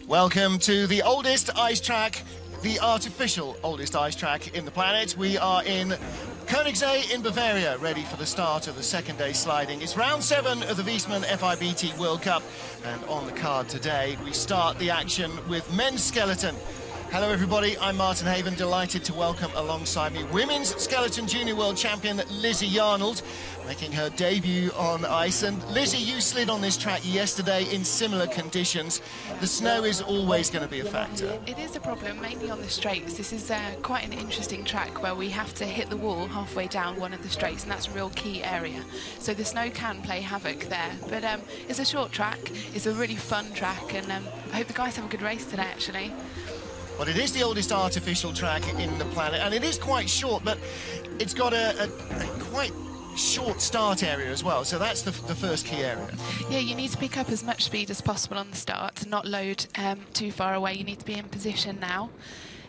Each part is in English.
Welcome to the oldest ice track, the artificial oldest ice track in the planet. We are in Königssee in Bavaria, ready for the start of the second day sliding. It's round 7 of the Wiesmann FIBT World Cup, and on the card today we start the action with men's skeleton. Hello everybody, I'm Martin Haven, delighted to welcome alongside me Women's Skeleton Junior World Champion Lizzie Arnold, making her debut on ice. And Lizzie, you slid on this track yesterday in similar conditions. The snow is always going to be a factor. It is a problem, mainly on the straights. This is quite an interesting track where we have to hit the wall halfway down one of the straights, and that's a real key area. So the snow can play havoc there. But it's a short track, it's a really fun track, and I hope the guys have a good race today, actually. Well, it is the oldest artificial track in the planet, and it is quite short, but it's got a quite short start area as well, so that's the first key area. Yeah, you need to pick up as much speed as possible on the start to not load too far away. You need to be in position now.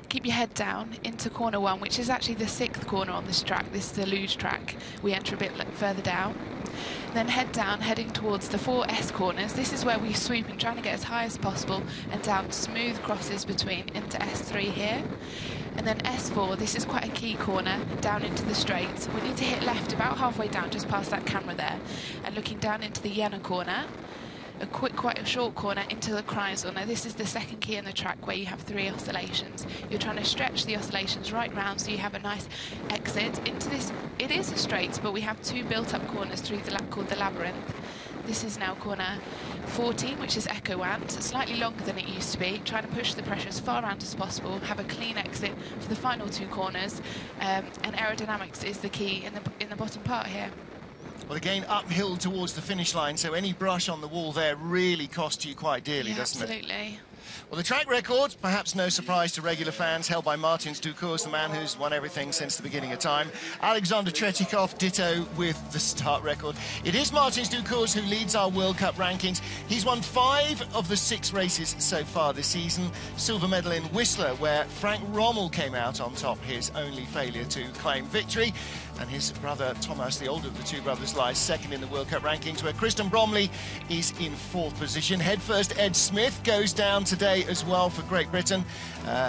Keep your head down into corner 1, which is actually the 6th corner on this track. This is the luge track. We enter a bit further down. Then head down, heading towards the 4 S corners. This is where we sweep and trying to get as high as possible and down smooth crosses between into S3 here. And then S4, this is quite a key corner, down into the straights. We need to hit left about halfway down, just past that camera there, and looking down into the Jena corner. Quite a short corner into the Kreisel. Now this is the second key in the track where you have 3 oscillations. You're trying to stretch the oscillations right round so you have a nice exit into this. It is a straight, but we have 2 built-up corners through the lap called the Labyrinth. This is now corner 14, which is Echo Ant, slightly longer than it used to be, trying to push the pressure as far around as possible, have a clean exit for the final 2 corners, and aerodynamics is the key in the bottom part here. Well, again, uphill towards the finish line, so any brush on the wall there really costs you quite dearly, doesn't it? Absolutely. Well, the track record, perhaps no surprise to regular fans, held by Martin Ducours, the man who's won everything since the beginning of time. Alexander Tretikov, ditto with the start record. It is Martin Ducours who leads our World Cup rankings. He's won 5 of the 6 races so far this season. Silver medal in Whistler, where Frank Rommel came out on top, his only failure to claim victory. And his brother Thomas, the older of the 2 brothers, lies second in the World Cup rankings, where Kristen Bromley is in 4th position. Head first, Ed Smith goes down today as well for Great Britain.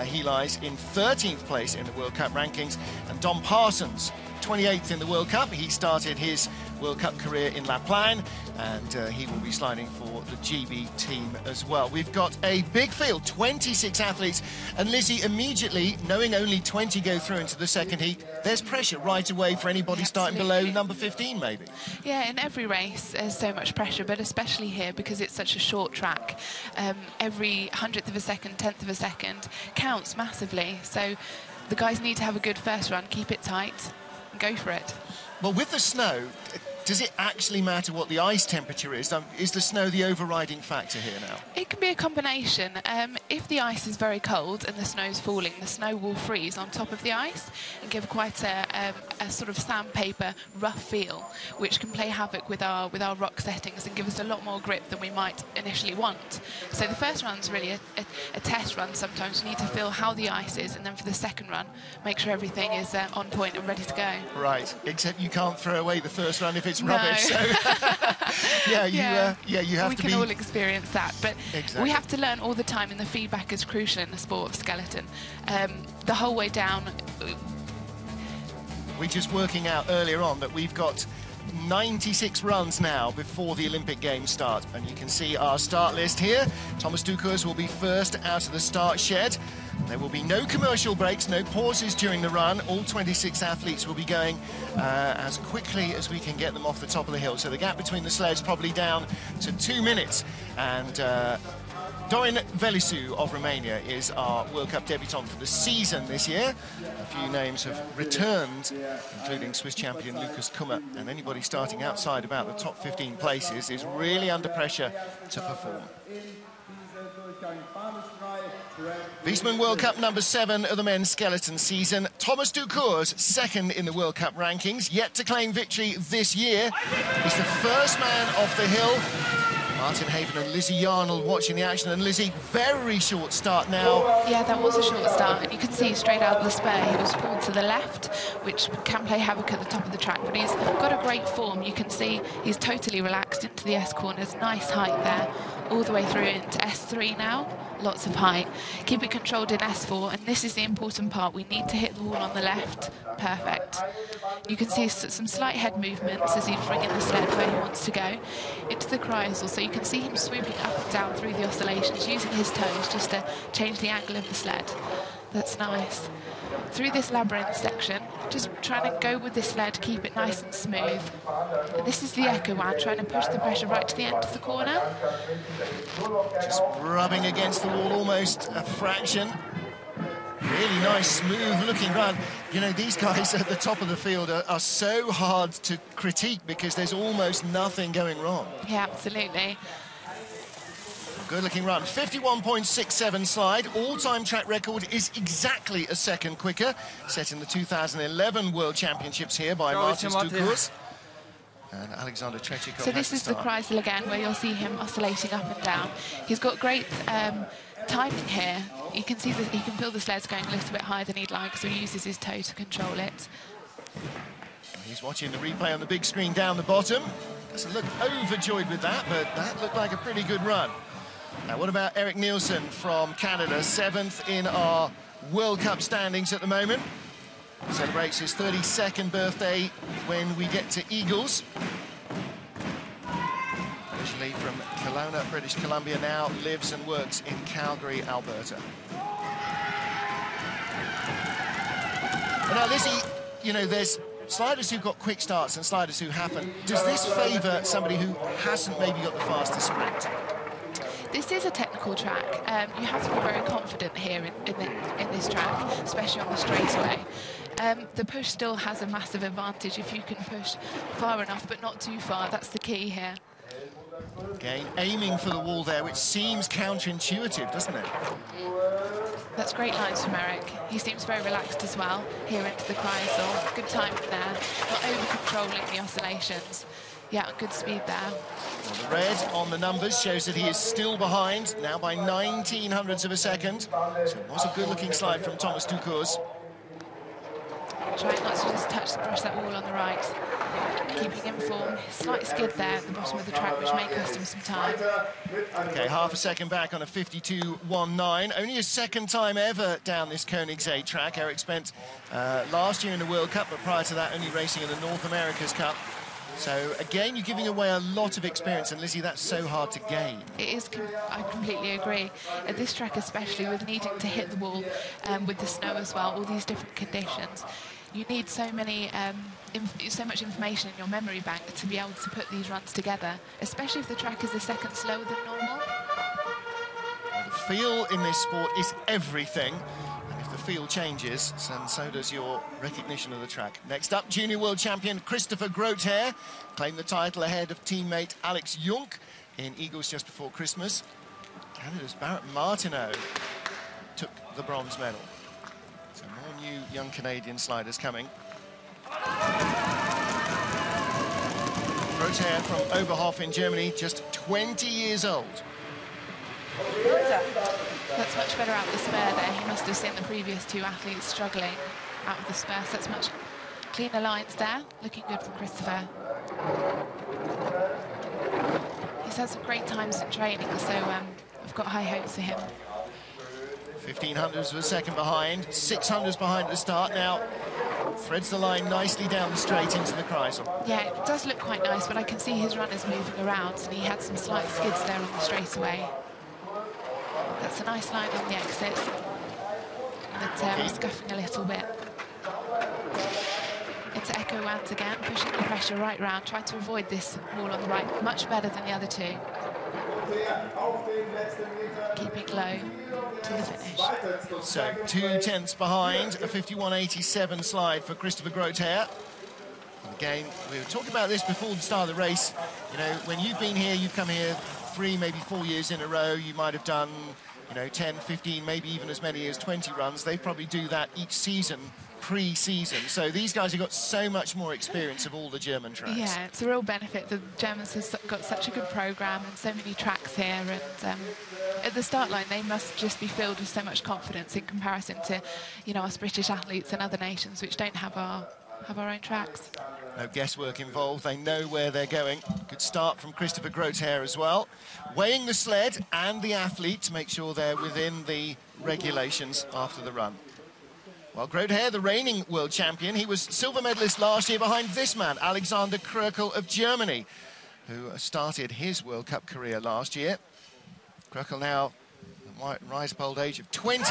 He lies in 13th place in the World Cup rankings. And Dom Parsons, 28th in the World Cup. He started his World Cup career in La Plagne, and he will be sliding for the GB team as well. We've got a big field, 26 athletes, and Lizzie, immediately, knowing only 20 go through into the second heat, there's pressure right away for anybody starting below number 15, maybe. Yeah, in every race there's so much pressure, but especially here because it's such a short track. Every 100th of a second, 10th of a second counts massively, so the guys need to have a good first run, keep it tight, and go for it. Well, with the snow, does it actually matter what the ice temperature is? Is the snow the overriding factor here now? It can be a combination. If the ice is very cold and the snow's falling, the snow will freeze on top of the ice and give quite a sort of sandpaper rough feel, which can play havoc with our rock settings and give us a lot more grip than we might initially want. So the first run's really a test run. Sometimes you need to feel how the ice is, and then for the second run, make sure everything is on point and ready to go. Right, except you can't throw away the first run if it's rubbish. No. So you have to be... We can all experience that, but exactly. We have to learn all the time, and the feedback is crucial in the sport of skeleton. The whole way down. We're just working out earlier on that we've got 96 runs now before the Olympic Games start, and you can see our start list here. Thomas Ducours will be first out of the start shed. There will be no commercial breaks, no pauses during the run. All 26 athletes will be going as quickly as we can get them off the top of the hill. So the gap between the sleds probably down to 2 minutes. And Dorin Velisu of Romania is our World Cup debutant for the season this year. A few names have returned, including Swiss champion Lucas Kummer, and anybody starting outside about the top 15 places is really under pressure to perform. Wiesmann World Cup number 7 of the men's skeleton season. Thomas Ducours, second in the World Cup rankings, yet to claim victory this year. He's the first man off the hill. Martin Haven and Lizzie Arnold watching the action, and Lizzie, very short start now. Yeah, that was a short start, and you can see straight out of the spare he was pulled to the left, which can play havoc at the top of the track, but he's got a great form. You can see he's totally relaxed into the S corners, nice height there, all the way through into S3 now. Lots of height. Keep it controlled in S4, and this is the important part. We need to hit the wall on the left. Perfect. You can see some slight head movements as he's bringing the sled where he wants to go into the Kreisel. So you can see him swooping up and down through the oscillations, using his toes just to change the angle of the sled. That's nice. Through this labyrinth section, just trying to go with the sled, keep it nice and smooth. And this is the echo one, trying to push the pressure right to the end of the corner. Just rubbing against the wall almost a fraction. Really nice, smooth-looking run. You know, these guys at the top of the field are so hard to critique because there's almost nothing going wrong. Yeah, absolutely. Good-looking run. 51.67 slide. All-time track record is exactly a second quicker, set in the 2011 World Championships here by Martins Ducours. And Alexander Tretiakov. So this is the Kreisel again, where you'll see him oscillating up and down. He's got great timing here. You can see that he can feel the sled's going a little bit higher than he'd like, so he uses his toe to control it. He's watching the replay on the big screen down the bottom. Doesn't look overjoyed with that, but that looked like a pretty good run. Now, what about Eric Nielsen from Canada, 7th in our World Cup standings at the moment. Celebrates his 32nd birthday when we get to Eagles. Originally from Kelowna, British Columbia, now lives and works in Calgary, Alberta. But now, Lizzie, you know, there's sliders who've got quick starts and sliders who haven't. Does this favour somebody who hasn't maybe got the fastest sprint? This is a technical track. You have to be very confident here in this track, especially on the straightaway. The push still has a massive advantage if you can push far enough, but not too far. That's the key here. Again, aiming for the wall there, which seems counterintuitive, doesn't it? That's great lines from Eric. He seems very relaxed as well here into the Kreisel. Good timing there, not over-controlling the oscillations. Yeah, good speed there. Well, the red on the numbers shows that he is still behind, now by 19 hundredths of a second. So it was a good-looking slide from Thomas Ducours. Trying not to just brush that wall on the right. Keeping in form. Slight skid there at the bottom of the track, which may cost him some time. OK, half a second back on a 52.19. Only his second time ever down this Königssee track. Eric spent last year in the World Cup, but prior to that, only racing in the North America's Cup. So, again, you're giving away a lot of experience, and Lizzie, that's so hard to gain. It is, I completely agree. At this track especially, with needing to hit the wall, with the snow as well, all these different conditions, you need so much information in your memory bank to be able to put these runs together, especially if the track is a second slower than normal. Well, the feel in this sport is everything. The field changes, and so does your recognition of the track. Next up, junior world champion Christopher Grothair claimed the title ahead of teammate Alex Junk in Eagles just before Christmas. Canada's Barrett Martineau took the bronze medal. So more new young Canadian sliders coming. Grothair from Oberhof in Germany, just 20 years old. That's much better out of the spare there. He must have seen the previous two athletes struggling out of the spare. So that's much cleaner lines there. Looking good from Christopher. He's had some great times in training, so I've got high hopes for him. 1500ths of a second behind, 600ths behind at the start. Now threads the line nicely down the straight into the Kreisel. Yeah, it does look quite nice, but I can see his runners moving around, and he had some slight skids there on the straightaway. That's a nice line on the exit, but we're scuffing a little bit. Into Echo Wands again, pushing the pressure right round, trying to avoid this wall on the right, much better than the other two. Keeping low to the finish. So 2/10 behind, a 51.87 slide for Christopher Grothair. Again, we were talking about this before the start of the race. You know, when you've been here, you've come here 3, maybe 4 years in a row, you might have done, you know, 10, 15, maybe even as many as 20 runs. They probably do that each season, pre-season. So these guys have got so much more experience of all the German tracks. Yeah, it's a real benefit. The Germans have got such a good programme and so many tracks here. And at the start line, they must just be filled with so much confidence in comparison to, you know, us British athletes and other nations which don't have our own tracks. No guesswork involved, they know where they're going. Good start from Christopher Grotehair as well. Weighing the sled and the athlete to make sure they're within the regulations after the run. Well, Grotehair, the reigning world champion, he was silver medalist last year behind this man, Alexander Krökel of Germany, who started his World Cup career last year. Krökel now, rise up old age of 22.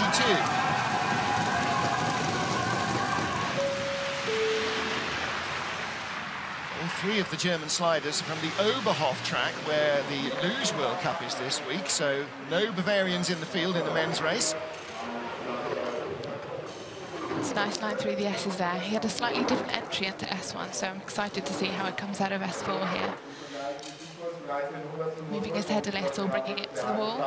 All three of the German sliders from the Oberhof track, where the Luge World Cup is this week, so no Bavarians in the field in the men's race. It's a nice line through the S's there. He had a slightly different entry into S1, so I'm excited to see how it comes out of S4 here. Moving his head a little, bringing it to the wall.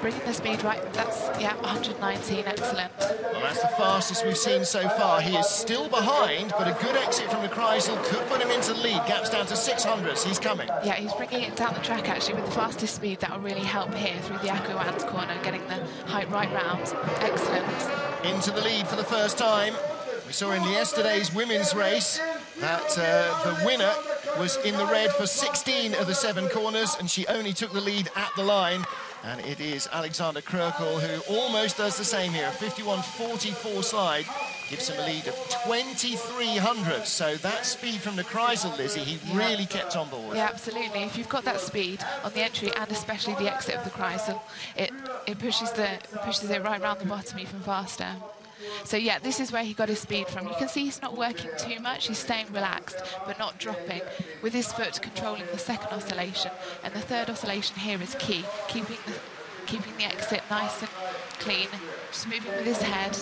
Bringing the speed right, that's, yeah, 119, excellent. Well, that's the fastest we've seen so far. He is still behind, but a good exit from the Kreisel could put him into the lead. Gap's down to 600s, he's coming. Yeah, he's bringing it down the track, actually, with the fastest speed. That will really help here through the Akkuans corner, getting the height right round. Excellent. Into the lead for the first time. We saw in yesterday's women's race that the winner was in the red for 16 of the 7 corners, and she only took the lead at the line. And it is Alexander Krökel who almost does the same here. A 51.44 slide gives him a lead of 2300. So that speed from the Kreisel, Lizzie, he really kept on board. Yeah, absolutely. If you've got that speed on the entry and especially the exit of the Kreisel, it pushes it right round the bottom even faster. So yeah, this is where he got his speed from. You can see he's not working too much, he's staying relaxed, but not dropping, with his foot controlling the second oscillation. And the third oscillation here is key, keeping the exit nice and clean, just moving with his head,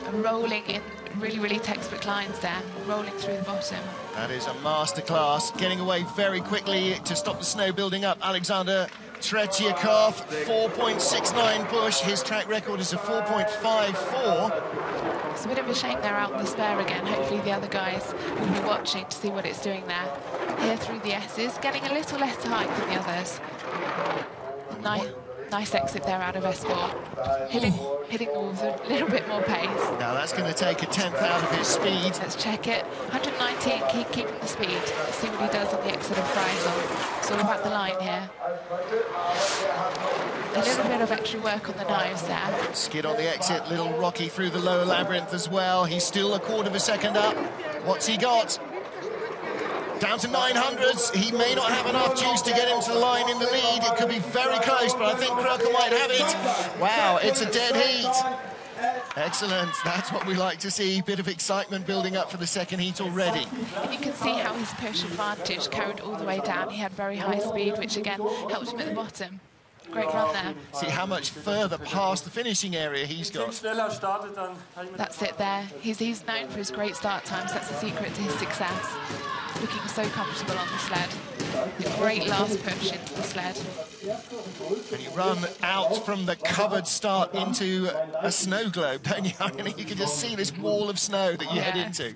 and rolling in really, really textbook lines there, rolling through the bottom. That is a masterclass, getting away very quickly to stop the snow building up. Alexander Tretiakov, 4.69 push. His track record is a 4.54. It's a bit of a shame they're out in the spare again. Hopefully the other guys will be watching to see what it's doing there. Here through the S's, getting a little less height than the others. Nice exit there out of S4. Hitting the walls a little bit more pace. Now that's going to take a 10th out of his speed. Let's check it. 119, keeping the speed. Let's see what he does on the exit of Kreisel. It's all about the line here. A little bit of extra work on the knives there. Skid on the exit, little rocky through the lower labyrinth as well. He's still a quarter of a second up. What's he got? Down to 900s. He may not have enough juice to get him to the line in the lead. It could be very close, but I think Krökel might have it. Wow, it's a dead heat. Excellent, that's what we like to see. Bit of excitement building up for the second heat already. And you can see how his push advantage carried all the way down. He had very high speed, which again helped him at the bottom. Great run there. See how much further past the finishing area he's got. That's it there. He's known for his great start times. That's the secret to his success. Looking so comfortable on the sled. A great last push into the sled. And you run out from the covered start into a snow globe, don't you? I mean, you can just see this wall of snow that you head into.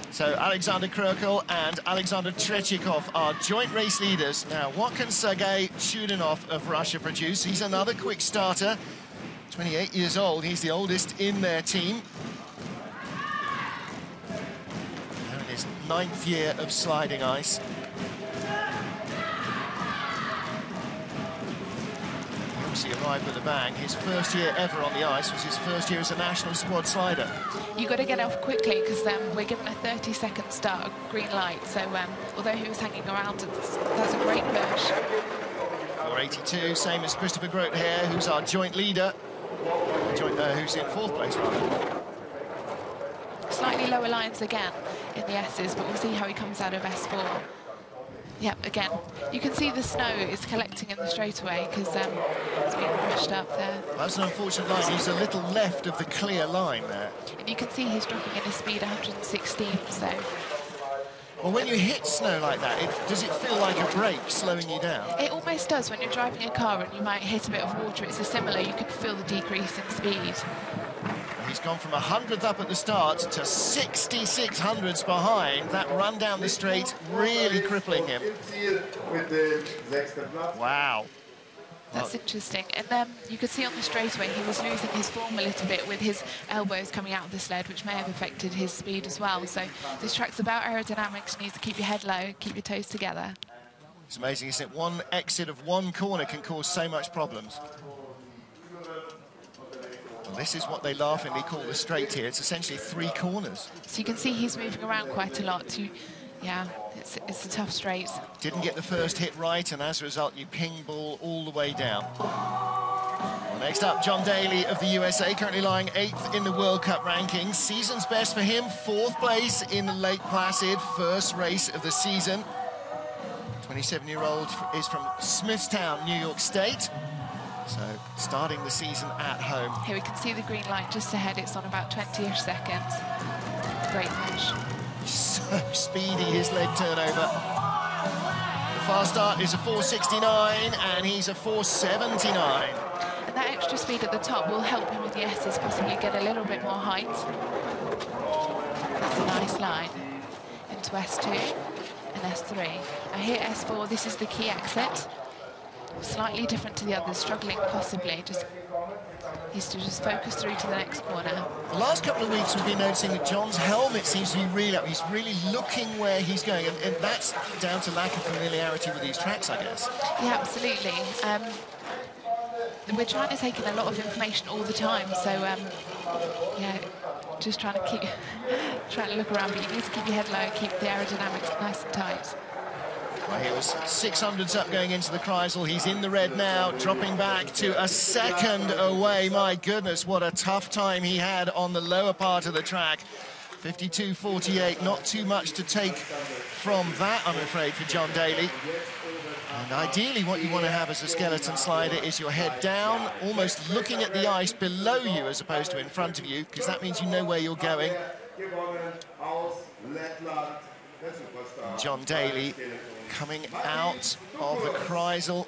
So Alexander Krökel and Alexander Tretiakov are joint race leaders. Now, what can Sergei Chudinov of Russia produce? He's another quick starter, 28 years old. He's the oldest in their team. Now in his 9th year of sliding ice. He obviously arrived with a bang. His first year ever on the ice was his first year as a national squad slider. You've got to get off quickly because we're given a 30-second start, green light. So although he was hanging around, that's a great push. 482, same as Christopher Grotehair, who's our joint leader, who's in 4th place, rather. Slightly lower lines again in the S's, but we'll see how he comes out of S4. Yep, again, you can see the snow is collecting in the straightaway because it's being pushed up there. That's an unfortunate line. He's a little left of the clear line there. And you can see he's dropping in his speed 116, so... Well, when you hit snow like that, does it feel like a brake slowing you down? It almost does when you're driving a car and you might hit a bit of water. It's similar, you can feel the decrease in speed. He's gone from 100th up at the start to 6600s behind. That run down the straight really crippling him. Wow. That's interesting. And you could see on the straightaway he was losing his form a little bit with his elbows coming out of the sled, which may have affected his speed as well. So this track's about aerodynamics. You need to keep your head low, keep your toes together. It's amazing, isn't it? One exit of one corner can cause so much problems. Well, this is what they laughingly call the straight here. It's essentially 3 corners. So you can see he's moving around quite a lot. Yeah, it's a tough straight. Didn't get the first hit right, and as a result, you ping ball all the way down. Well, next up, John Daly of the USA, currently lying 8th in the World Cup rankings. Season's best for him, 4th place in Lake Placid, first race of the season. 27-year-old is from Smithtown, New York State. So, starting the season at home. Here we can see the green light just ahead. It's on about 20-ish seconds. Great push. So speedy, his leg turnover. The fast start is a 4.69, and he's a 4.79. And that extra speed at the top will help him with the S's possibly get a little bit more height. That's a nice line. Into S2 and S3. Now here S4, this is the key exit. Slightly different to the others, struggling possibly. He's to just focus through to the next corner. The last couple of weeks we've been noticing that John's helmet seems to be really up. He's really looking where he's going, and that's down to lack of familiarity with these tracks, I guess. Yeah, absolutely. We're trying to take in a lot of information all the time, so yeah, just trying to look around, but you need to keep your head low, keep the aerodynamics nice and tight. Well, he was 600s up going into the Kreisel. He's in the red now, dropping back to a second away. My goodness, what a tough time he had on the lower part of the track. 52.48, not too much to take from that, I'm afraid, for John Daly. And ideally, what you want to have as a skeleton slider is your head down, almost looking at the ice below you as opposed to in front of you, because that means you know where you're going. And John Daly coming out of the Kreisel.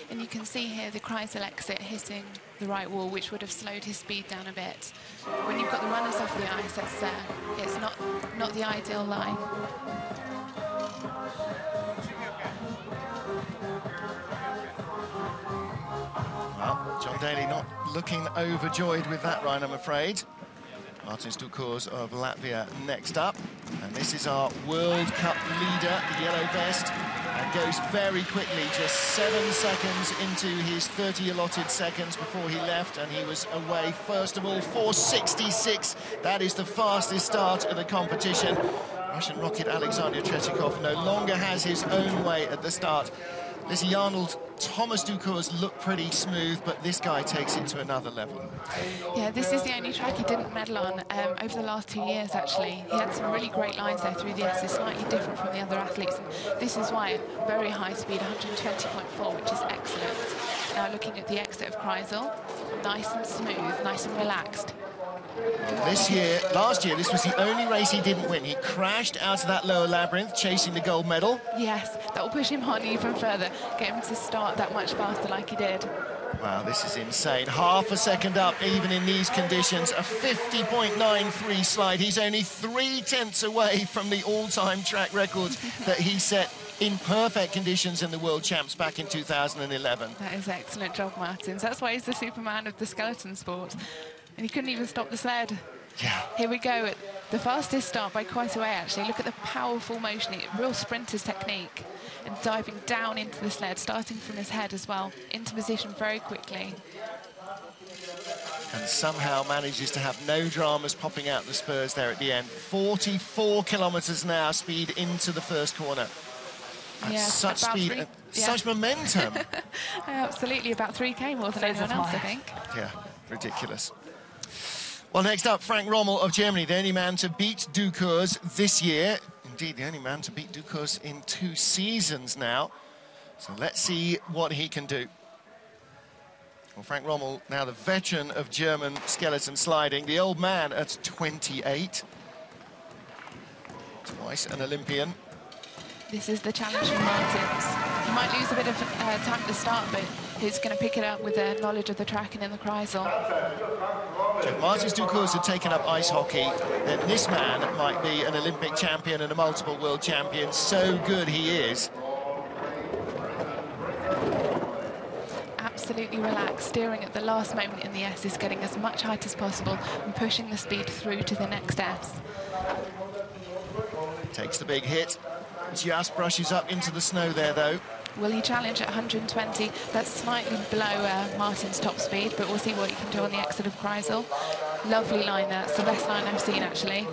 And you can see here the Kreisel exit hitting the right wall, which would have slowed his speed down a bit. When you've got the runners off the ice, it's not the ideal line. Well, John Daly not looking overjoyed with that run, I'm afraid. Martins Ducurs of Latvia next up. And this is our World Cup leader, the yellow vest, and goes very quickly, just 7 seconds into his 30 allotted seconds before he left, and he was away first of all, 4.66. That is the fastest start of the competition. Russian rocket Alexander Tretikov no longer has his own way at the start. Lizzie Arnold, Thomas Ducurs look pretty smooth, but this guy takes it to another level. Yeah, this is the only track he didn't medal on over the last 2 years, actually. He had some really great lines there through the S's, slightly different from the other athletes. And this is why very high speed, 120.4, which is excellent. Now looking at the exit of Kreisel, nice and smooth, nice and relaxed. Last year, this was the only race he didn't win. He crashed out of that lower labyrinth, chasing the gold medal. Yes, that will push him on even further, get him to start that much faster like he did. Wow, this is insane. Half a second up, even in these conditions. A 50.93 slide. He's only 3/10 away from the all-time track record that he set in perfect conditions in the World Champs back in 2011. That is excellent job, Martins. That's why he's the Superman of the skeleton sport. And he couldn't even stop the sled. Yeah. Here we go, the fastest start by quite a way, actually. Look at the powerful motion, real sprinter's technique. And diving down into the sled, starting from his head as well, into position very quickly. And somehow manages to have no dramas popping out the spurs there at the end. 44 kilometres an hour speed into the first corner. That's such speed, such momentum. Absolutely, about 3K more than anyone else, I think. Yeah, ridiculous. Well, next up, Frank Rommel of Germany, the only man to beat Ducurs this year. Indeed, the only man to beat Ducurs in 2 seasons now. So let's see what he can do. Well, Frank Rommel, now the veteran of German skeleton sliding, the old man at 28. Twice an Olympian. This is the challenge for Martins. He might lose a bit of time at the start, but he's going to pick it up with the knowledge of the track and in the Kreisel. If Martins Ducurs had taken up ice hockey, then this man might be an Olympic champion and a multiple world champion. So good he is. absolutely relaxed, steering at the last moment in the S's, getting as much height as possible and pushing the speed through to the next S. Takes the big hit, just brushes up into the snow there, though. Will he challenge at 120? That's slightly below Martin's top speed, but we'll see what he can do on the exit of Kreisel. Lovely line there. It's the best line I've seen, actually.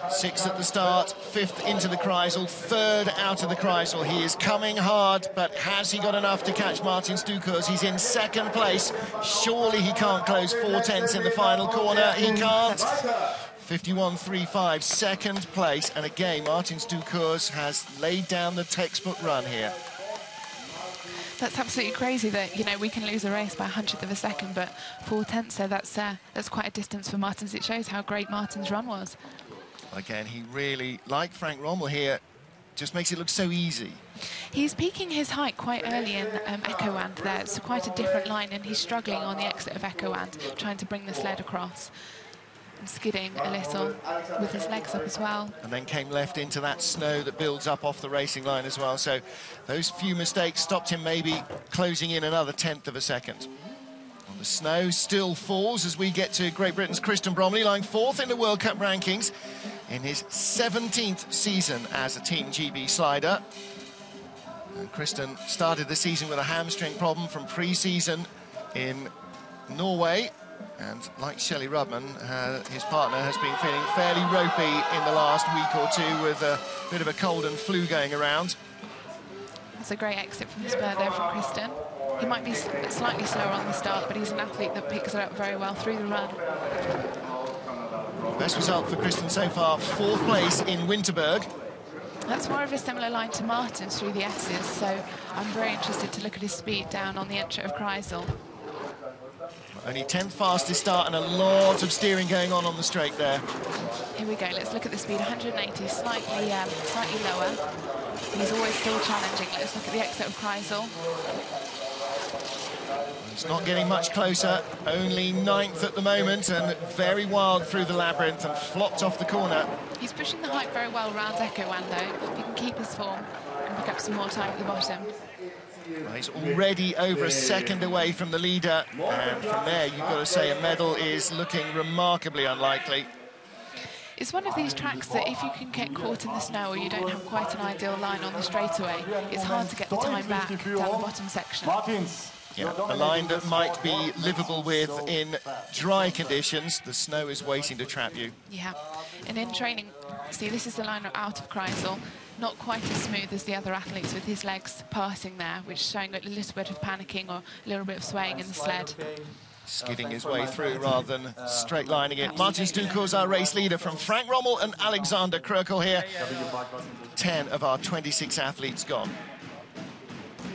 6th at the start, 5th into the Kreisel, 3rd out of the Kreisel. He is coming hard, but has he got enough to catch Martin Stukurz? He's in 2nd place. Surely he can't close 4/10 in the final corner. He can't. 51.35, 2nd place. And again, Martin Stukurz has laid down the textbook run here. That's absolutely crazy that, you know, we can lose a race by 100th of a second, but 4/10, so that's quite a distance for Martins. It shows how great Martin's run was. Again, he really, like Frank Rommel here, just makes it look so easy. He's peaking his height quite early in Ekowand there. It's quite a different line, and he's struggling on the exit of Ekowand, trying to bring the sled across. And skidding a little with his legs up as well. And then came left into that snow that builds up off the racing line as well. So those few mistakes stopped him maybe closing in another 1/10 of a second. And the snow still falls as we get to Great Britain's Kristen Bromley, lying 4th in the World Cup rankings in his 17th season as a Team GB slider. And Kristen started the season with a hamstring problem from pre-season in Norway. And like Shelley Rudman, his partner has been feeling fairly ropey in the last week or two with a bit of a cold and flu going around. That's a great exit from the spur there from Kristen. He might be slightly slower on the start, but he's an athlete that picks it up very well through the run. Best result for Kristen so far, 4th place in Winterberg. That's more of a similar line to Martin's through the S's, so I'm very interested to look at his speed down on the entry of Kreisel. Only 10th fastest start and a lot of steering going on the straight there. Here we go, let's look at the speed, 180, slightly lower. He's always still challenging. Let's look at the exit of Kreisel. He's not getting much closer, only 9th at the moment, and very wild through the labyrinth and flopped off the corner. He's pushing the height very well round Ekowand, though. He can keep his form and pick up some more time at the bottom. Well, he's already over a second away from the leader, and from there you've got to say a medal is looking remarkably unlikely. It's one of these tracks that if you can get caught in the snow or you don't have quite an ideal line on the straightaway, it's hard to get the time back down the bottom section. Yeah, a line that might be livable with in dry conditions. The snow is waiting to trap you. Yeah, and in training, see, this is the line out of Kreisel. Not quite as smooth as the other athletes with his legs passing there, which is showing a little bit of panicking or a little bit of swaying in the sled. Skidding his way through rather than straight lining it. Martin Stukurz, our race leader, from Frank Rommel and Alexander Krökel here. 10 of our 26 athletes gone.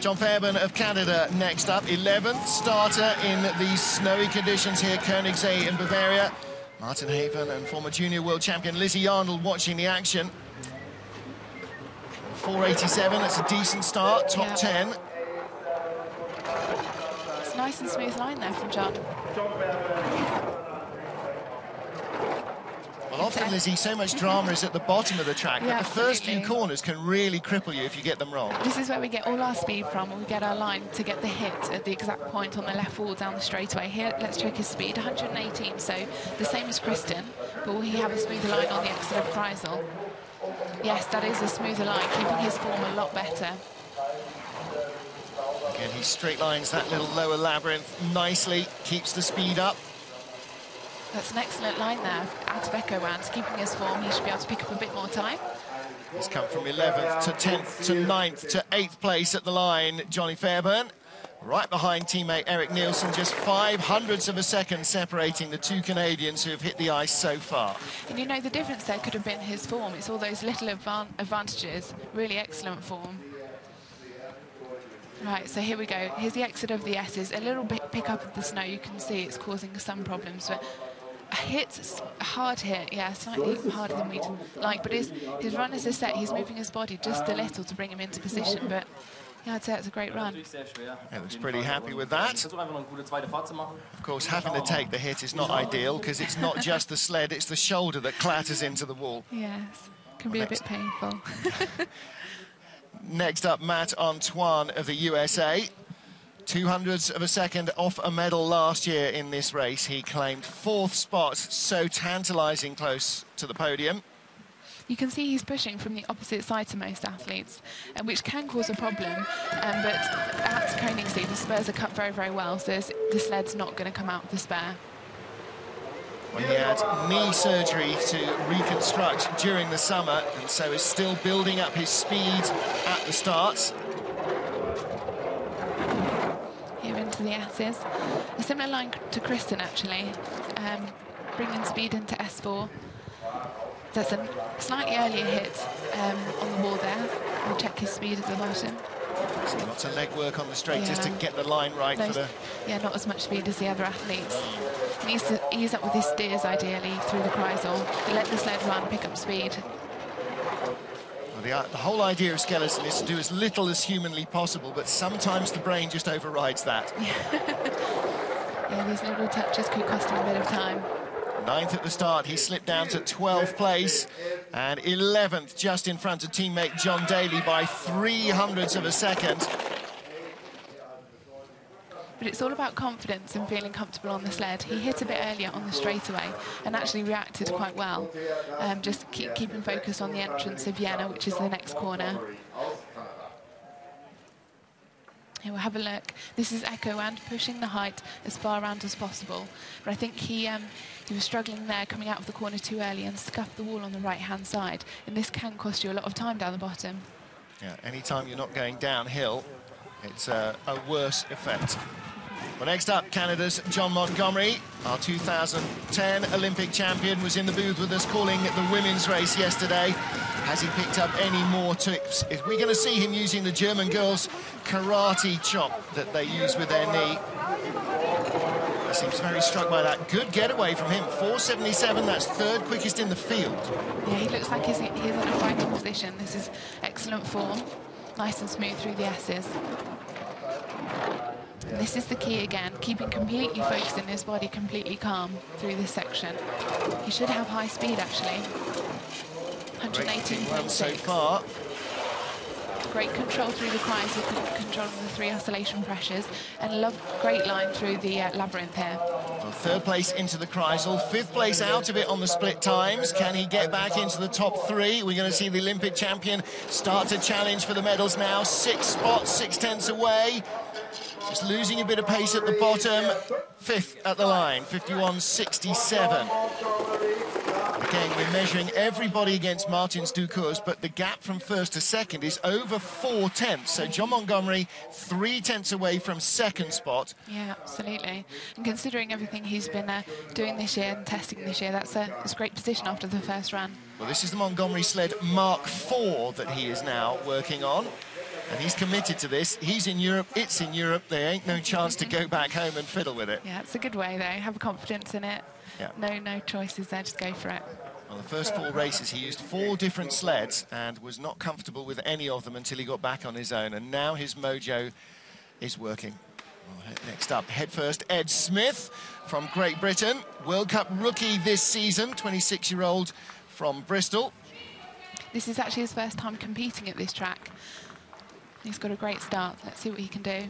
John Fairbairn of Canada next up, 11th starter in these snowy conditions here, Königssee in Bavaria. Martin Haven and former junior world champion Lizzie Arnold watching the action. 487, that's a decent start, top 10. It's a nice and smooth line there from John. Well, often, Lizzie, so much drama is at the bottom of the track, but the first few corners can really cripple you if you get them wrong. This is where we get all our speed from, and we get our line to get the hit at the exact point on the left wall down the straightaway. Here, let's check his speed, 118, so the same as Kristen, but will he have a smoother line on the exit of Kreisel? Yes, that is a smoother line, keeping his form a lot better. Again, he straight lines that little lower labyrinth nicely, keeps the speed up. That's an excellent line there, out of Ekowand, keeping his form. He should be able to pick up a bit more time. He's come from 11th to 10th to 9th to 8th place at the line, Johnny Fairbairn. Right behind teammate Eric Nielsen, just 0.05 of a second separating the two Canadians who have hit the ice so far. And you know, the difference there could have been his form. It's all those little advantages, really excellent form. Right, so here we go. Here's the exit of the S's. A little bit pick up of the snow, you can see it's causing some problems, but a hard hit, yeah, slightly harder than we'd like, but his run is a set. He's moving his body just a little to bring him into position, but yeah, I'd say it's a great run. He was pretty happy with that. Of course, having to take the hit is not ideal, because it's not just the sled, it's the shoulder that clatters into the wall. Yes, can be a bit painful. Next up, Matt Antoine of the USA. 200ths of a second off a medal last year in this race. He claimed 4th spot, so tantalising close to the podium. You can see he's pushing from the opposite side to most athletes, which can cause a problem. But at Königssee, the spurs are cut very, very well, so the sled's not going to come out with the spare. Well, he had knee surgery to reconstruct during the summer, and so is still building up his speed at the starts. Here into the S's. A similar line to Kristen, actually, bringing speed into S4. There's a slightly earlier hit on the wall there. We'll check his speed at the bottom. So lots of leg work on the straight just to get the line right for the... Yeah, not as much speed as the other athletes. He needs to ease up with his steers, ideally, through the Kreisel. Let the sled run, pick up speed. Well, the whole idea of skeleton is to do as little as humanly possible, but sometimes the brain just overrides that. Yeah, these little touches could cost him a bit of time. 9th at the start, he slipped down to 12th place, and 11th just in front of teammate John Daly by 300ths of a second. But it's all about confidence and feeling comfortable on the sled. He hit a bit earlier on the straightaway and actually reacted quite well. Just keeping focus on the entrance of Vienna, which is the next corner. Here we'll have a look. This is Echo and pushing the height as far around as possible. But I think he was struggling there, coming out of the corner too early and scuffed the wall on the right-hand side. And this can cost you a lot of time down the bottom. Yeah, anytime you're not going downhill, it's a worse effect. Well, next up, Canada's John Montgomery, our 2010 Olympic champion, was in the booth with us calling the women's race yesterday. Has he picked up any more tips? Is we going to see him using the German girls' karate chop that they use with their knee? He seems very struck by that. Good getaway from him, 4:77, that's 3rd quickest in the field. Yeah, he looks like he's in a fighting position. This is excellent form, nice and smooth through the S's. And this is the key again, keeping completely focused in his body, completely calm through this section. He should have high speed, actually. 118.6 so far. Great control through the Kreisel, controlling the 3 oscillation pressures, and great line through the labyrinth here. Well, 3rd place into the Kreisel, 5th place out of it on the split times. Can he get back into the top 3? We're going to see the Olympic champion start to challenge for the medals now. 6 spots, 6/10 away. Just losing a bit of pace at the bottom. 5th at the line, 51.67. Again, we're measuring everybody against Martins Ducours, but the gap from 1st to 2nd is over 4/10. So John Montgomery, 3/10 away from 2nd spot. Yeah, absolutely. And considering everything he's been doing this year and testing this year, that's a great position after the first run. Well, this is the Montgomery sled Mark IV that he is now working on. And he's committed to this. He's in Europe, it's in Europe. There ain't no chance to go back home and fiddle with it. Yeah, it's a good way, though. Have confidence in it. Yeah. No choices there, just go for it. Well, the first 4 races, he used 4 different sleds and was not comfortable with any of them until he got back on his own. And now his mojo is working. Well, next up, head first, Ed Smith from Great Britain. World Cup rookie this season, 26-year-old from Bristol. This is actually his first time competing at this track. He's got a great start. Let's see what he can do.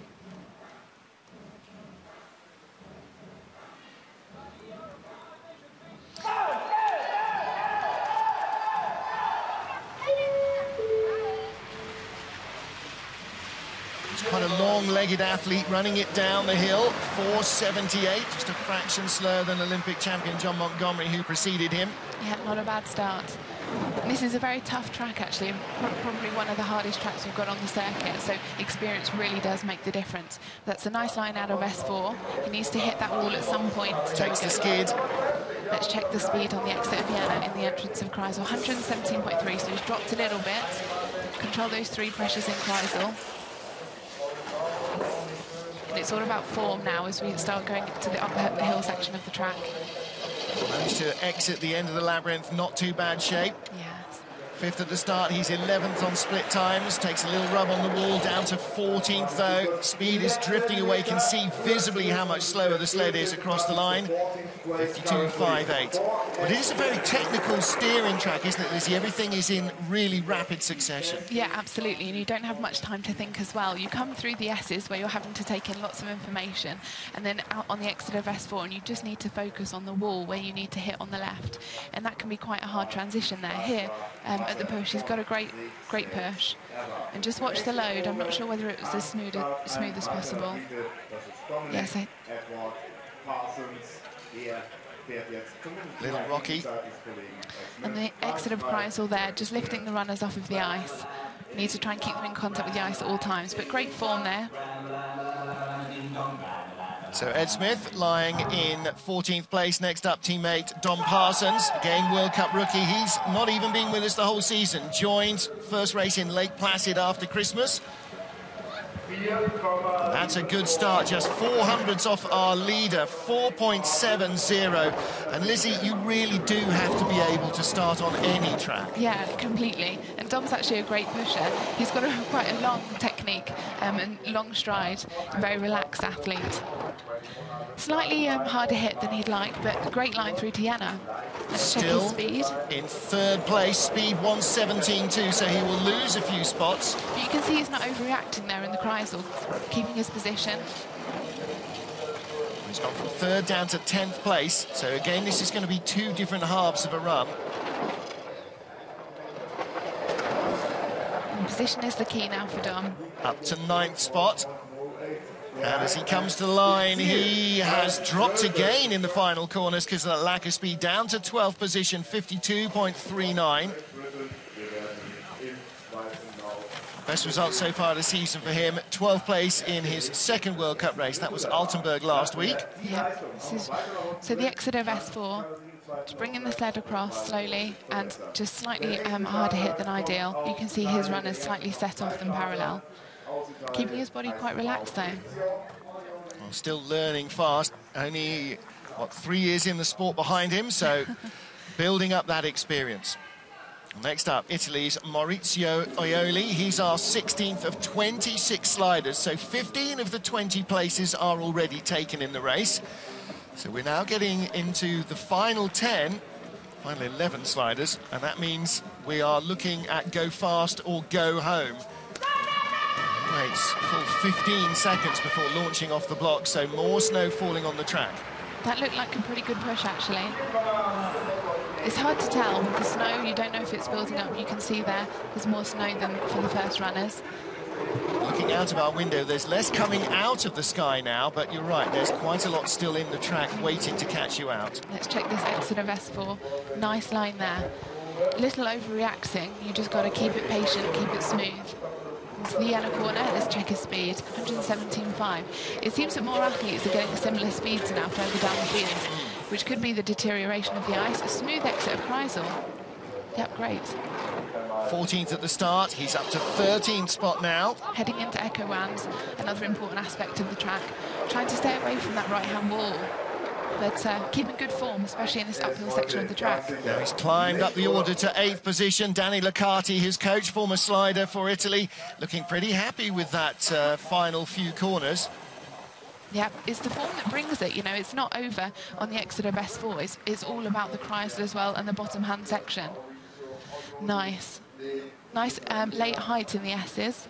He's quite a long-legged athlete running it down the hill. 4:78, just a fraction slower than Olympic champion John Montgomery, who preceded him. Yeah, not a bad start. And this is a very tough track, actually, probably one of the hardest tracks we've got on the circuit, so experience really does make the difference. That's a nice line out of S4. He needs to hit that wall at some point. Takes the skid. Let's check the speed on the exit of Vienna in the entrance of Kreisel. 117.3, so he's dropped a little bit. Control those 3 pressures in Kreisel. And it's all about form now as we start going to the uphill section of the track. Managed to exit the end of the labyrinth, not too bad shape. Yes. 5th at the start, he's 11th on split times, takes a little rub on the wall, down to 14th though. Speed is drifting away, can see visibly how much slower the sled is across the line. 52.58. But it is a very technical steering track, isn't it, Lizzie? Everything is in really rapid succession. Yeah, absolutely, and you don't have much time to think as well. You come through the S's where you're having to take in lots of information, and then out on the exit of S4, and you just need to focus on the wall where you need to hit on the left, and that can be quite a hard transition there. Here, at the push, he's got a great push, and just watch the load. I'm not sure whether it was as smooth as possible. Yes, Little rocky. And the exit of Kreisel there, just lifting the runners off of the ice. Need to try and keep them in contact with the ice at all times, but great form there. So Ed Smith lying in 14th place. Next up, teammate Dom Parsons, again World Cup rookie. He's not even been with us the whole season. Joined first race in Lake Placid after Christmas. That's a good start, just 400ths off our leader, 4.70. And Lizzie, you really do have to be able to start on any track. Yeah, completely. And Dom's actually a great pusher. He's got quite a long technique and long stride, a very relaxed athlete. Slightly harder hit than he'd like, but a great line through to Jana. Still speed. In 3rd place, speed 1:17.2, so he will lose a few spots. But you can see he's not overreacting there in the Kreisel, keeping his position. He's gone from 3rd down to 10th place, so again this is going to be 2 different halves of a run. And position is the key now for Dom. Up to 9th spot. And as he comes to the line, he has dropped again in the final corners because of that lack of speed, down to 12th position, 52.39. Best result so far this season for him, 12th place in his 2nd World Cup race. That was Altenburg last week. Yeah, so the exit of S4, just bringing the sled across slowly and just slightly harder hit than ideal. You can see his runners slightly set off than parallel. Keeping his body quite relaxed though. Well, still learning fast, only, what, 3 years in the sport behind him, so building up that experience. Next up, Italy's Maurizio Oioli. He's our 16th of 26 sliders, so 15 of the 20 places are already taken in the race. So we're now getting into the final 10, final 11 sliders, and that means we are looking at go fast or go home. Waits full 15 seconds before launching off the block, so more snow falling on the track. That looked like a pretty good push, actually. It's hard to tell with the snow. You don't know if it's building up. You can see there's more snow than for the first runners. Looking out of our window, there's less coming out of the sky now, but you're right, there's quite a lot still in the track waiting to catch you out. Let's check this exit of S4. Nice line there. A little overreacting. You just got to keep it patient, keep it smooth. Into the yellow corner, let's check his speed, 117.5. It seems that more athletes are getting similar speeds now further down the field, which could be the deterioration of the ice. A smooth exit of Kreisel. Yep, great. 14th at the start, he's up to 13th spot now. Heading into Echo Wams, another important aspect of the track. Trying to stay away from that right-hand wall, but keeping good form, especially in this uphill section of the track. Now he's climbed up the order to 8th position. Danny Liccardi, his coach, former slider for Italy, looking pretty happy with that final few corners. Yeah, it's the form that brings it, you know, it's not over on the exit of S4, it's all about the Kreisel as well and the bottom hand section. Nice late height in the S's.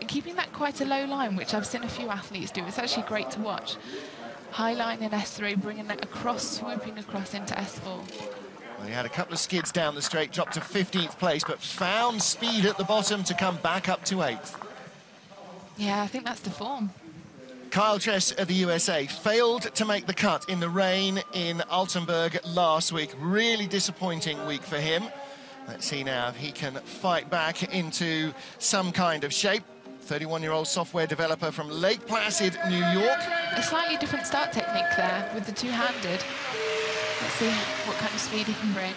And keeping that quite a low line, which I've seen a few athletes do, it's actually great to watch. High line in S3, bringing it across, swooping across into S4. Well, he had a couple of skids down the straight, dropped to 15th place, but found speed at the bottom to come back up to 8th. Yeah, I think that's the form. Kyle Tress of the USA failed to make the cut in the rain in Altenburg last week. Really disappointing week for him. Let's see now if he can fight back into some kind of shape. 31-year-old software developer from Lake Placid, New York. A slightly different start technique there with the two-handed. Let's see what kind of speed he can bring.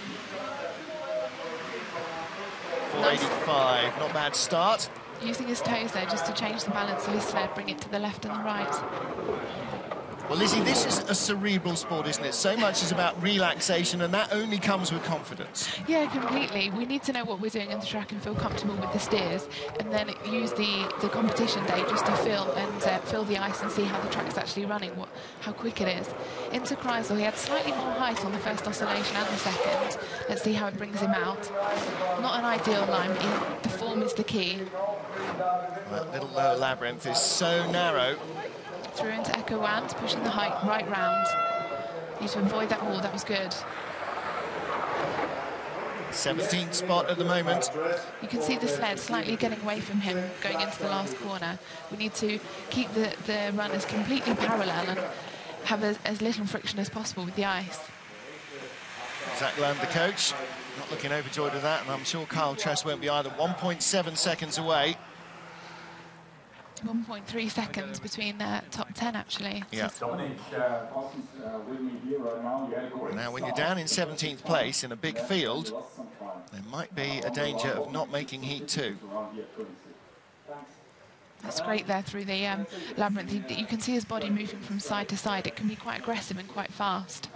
485, not bad start. Using his toes there just to change the balance of his sled, bring it to the left and the right. Well, Lizzie, this is a cerebral sport, isn't it? So much is about relaxation, and that only comes with confidence. Yeah, completely. We need to know what we're doing in the track and feel comfortable with the steers, and then use the competition day just to feel the ice and see how the track's actually running, how quick it is. Into Kreisel, he had slightly more height on the first oscillation and the second. Let's see how it brings him out. Not an ideal line, but the form is the key. That little lower labyrinth is so narrow. Through into Echo Wand, pushing the height right round. Need to avoid that wall, that was good. 17th spot at the moment. You can see the sled slightly getting away from him going into the last corner. We need to keep the runners completely parallel and have as little friction as possible with the ice. Zach Land, the coach, not looking overjoyed with that, and I'm sure Kyle Tress won't be either. 1.7 seconds away. 1.3 seconds between top 10, actually. Yeah. Now, when you're down in 17th place in a big field, there might be a danger of not making Heat 2. That's great there through the labyrinth. You can see his body moving from side to side. It can be quite aggressive and quite fast.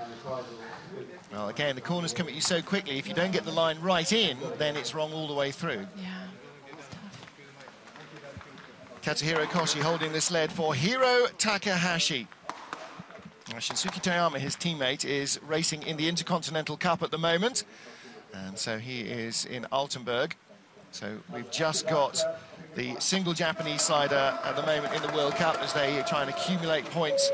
Well, again, the corners come at you so quickly. If you don't get the line right in, then it's wrong all the way through. Yeah. Katsuhiro Koshi holding the sled for Hiro Takahashi. Shinsuke Toyama, his teammate, is racing in the Intercontinental Cup at the moment. And so he is in Altenburg. So we've just got the single Japanese slider at the moment in the World Cup as they try and accumulate points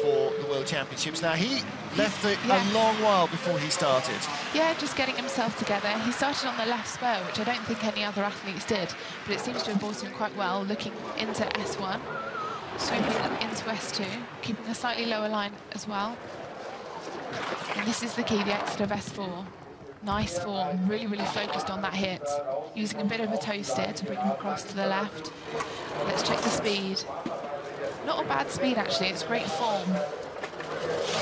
for the World Championships. Now, he left a long while before he started. Yeah, just getting himself together. He started on the left spur, which I don't think any other athletes did, but it seems to have brought him quite well, looking into S1, swooping into S2, keeping a slightly lower line as well. And this is the key, the exit of S4. Nice form, really, really focused on that hit, using a bit of a toe steer to bring him across to the left. Let's check the speed. Not a bad speed, actually. It's great form.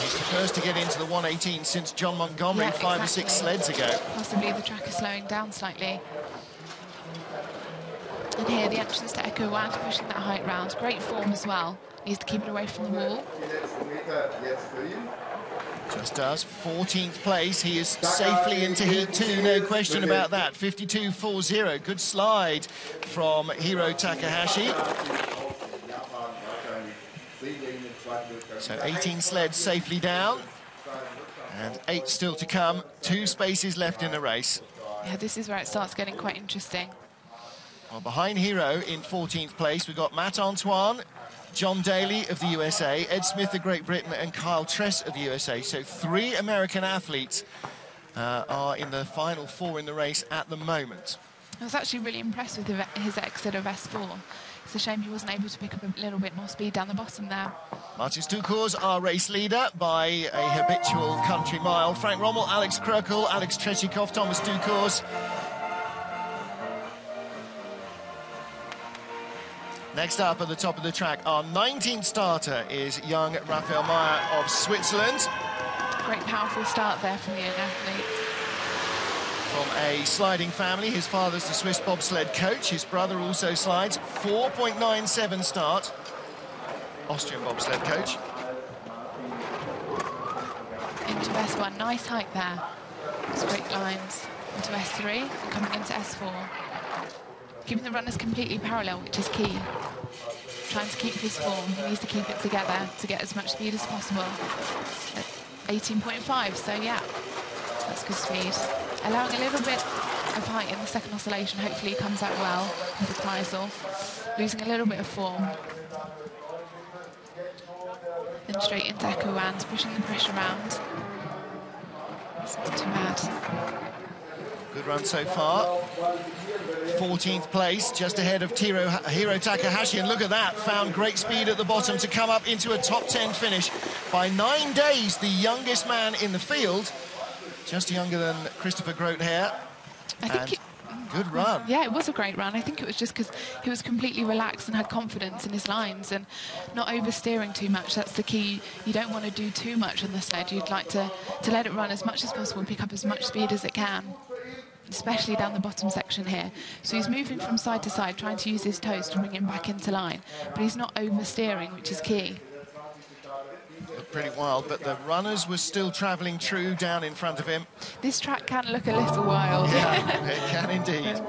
He's the first to get into the 118 since John Montgomery 5 or 6 sleds ago. Possibly the track is slowing down slightly. And here, the entrance to Echo Wand, pushing that height round. Great form as well. Needs to keep it away from the wall. Just does. 14th place. He is safely into Heat 2, no question about that. 52.40. Good slide from Hiro Takahashi. So 18 sleds safely down. And 8 still to come. 2 spaces left in the race. Yeah, this is where it starts getting quite interesting. Well, behind Hiro in 14th place, we've got Matt Antoine, John Daly of the USA, Ed Smith of Great Britain, and Kyle Tress of the USA. So 3 American athletes are in the final 4 in the race at the moment. I was actually really impressed with his exit of S4. It's a shame he wasn't able to pick up a little bit more speed down the bottom there. Martin Stucors, our race leader, by a habitual country mile. Frank Rommel, Alex Krökel, Alex Tretikov, Thomas Stucors. Next up at the top of the track, our 19th starter is young Raphael Meyer of Switzerland. Great powerful start there from the young athlete. From a sliding family, his father's the Swiss bobsled coach, his brother also slides. 4.97 start. Austrian bobsled coach. Into S1, nice height there. Straight lines into S3 and coming into S4. Keeping the runners completely parallel, which is key. Trying to keep his form, he needs to keep it together to get as much speed as possible. At 18.5, so yeah, that's good speed. Allowing a little bit of height in the second oscillation, hopefully he comes out well with the Kreisel. Losing a little bit of form. Then straight into Echo Wand, pushing the pressure around. It's not too bad. Good run so far. 14th place, just ahead of Hiro Takahashi, and look at that, found great speed at the bottom to come up into a top 10 finish. By 9 days, the youngest man in the field, just younger than Christopher Groothair. Good run. Yeah, it was a great run. I think it was just because he was completely relaxed and had confidence in his lines and not oversteering too much. That's the key. You don't want to do too much on the sled. You'd like to let it run as much as possible and pick up as much speed as it can, especially down the bottom section here. So he's moving from side to side, trying to use his toes to bring him back into line. But he's not oversteering, which is key. pretty wild, but the runners were still travelling true down in front of him. This track can look a little wild. Yeah, it can indeed.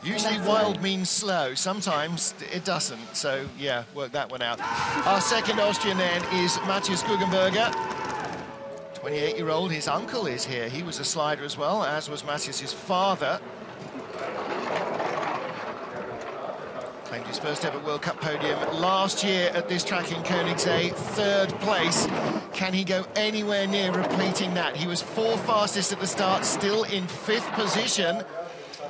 Usually wild means slow, sometimes it doesn't, so yeah, work that one out. Our second Austrian then is Matthias Guggenberger. 28-year-old, his uncle is here. He was a slider as well, as was Matthias's father. Claimed his first ever World Cup podium last year at this track in Königssee, 3rd place. Can he go anywhere near repeating that? He was 4th fastest at the start, still in 5th position.